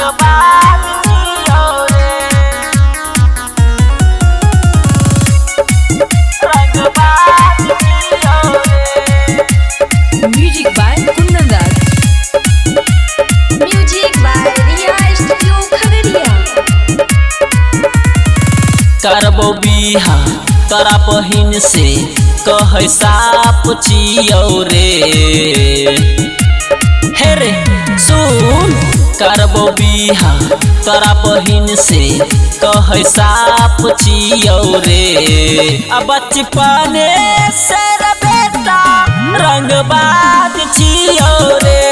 रंगबाज जियो रे, रंगबाज जियो रे। Music by Kundan Das. Music by Riya studio Khagaria. करबो बिहा तोरा बहिन से कहे साप चियो रे, हे रे सुन। करबो बिहा तोरा बहिन से कहे साप चियो रे। अब बचपने से रे बेटा रंगबाज छियो रे,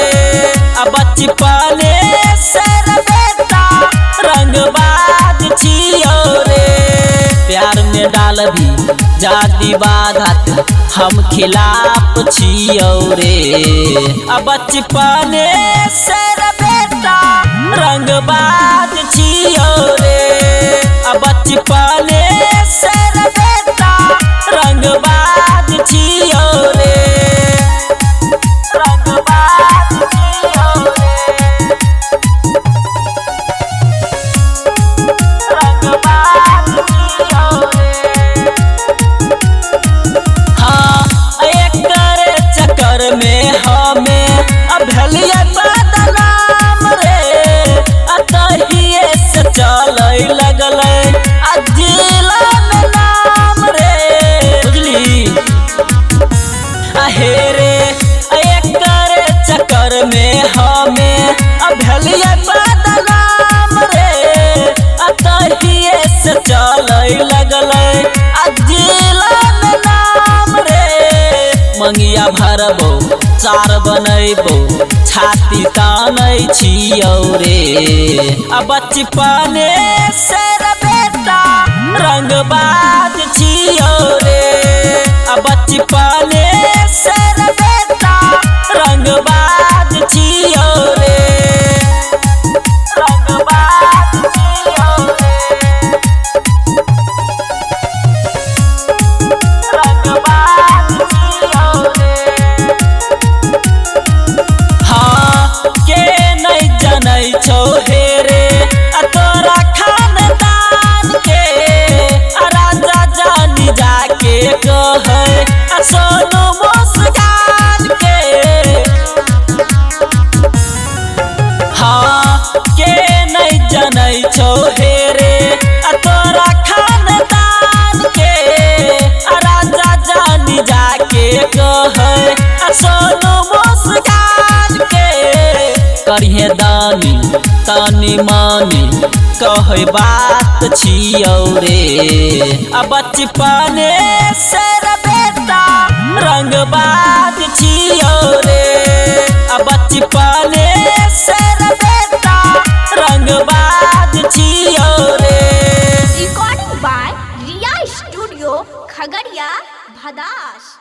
अब बचपने से रे बेटा रंगबाज छियो रे। प्यार में डाल भी जाति बाधत हम खिलाफ छियो रे। अब बचपने से रे बेटा रंगबाज छियो रे, अब बचपने से रे बेटा रंगबाज छियो रे, रंगबाज छियो रे, रंगबाज छियो रे। हाँ एकर चक्कर में हमें अभलिया बदनाम रे, अतहिए से चले लगले जिला में नाम रे, बुझली। अहे रे एकर चक्कर में हमें अभलिया बदनाम रे, अतहिए से चले लगले जिला में नाम रे। मंगिया भरबो चार बनैबो छाती तानै छियो रे। अब बचपने से रे बेटा रंगबाज छियो रे, अब बचपने से रे बेटा रंगबाज छियो रे, रंगबाज छियो रे, रंगबाज छियो रे। हाँ के नहीं जनै छौ हे रे तोरा खानदान के, राजा जानी जाके कहे सोनू मुस्कान के। हाँ के नहीं जनै छौ हे रे तोरा खानदान के, राजा जानी जाके कहे सोनू मुस्कान के। करिहे दानी तानी मानी कहे बात छियो रे। अब बचपने से रे बेटा रंगबाज छियो रे, अब बचपने से रे बेटा रंगबाज छियो रे। Recording by Riya studio Khagaria Bhadas.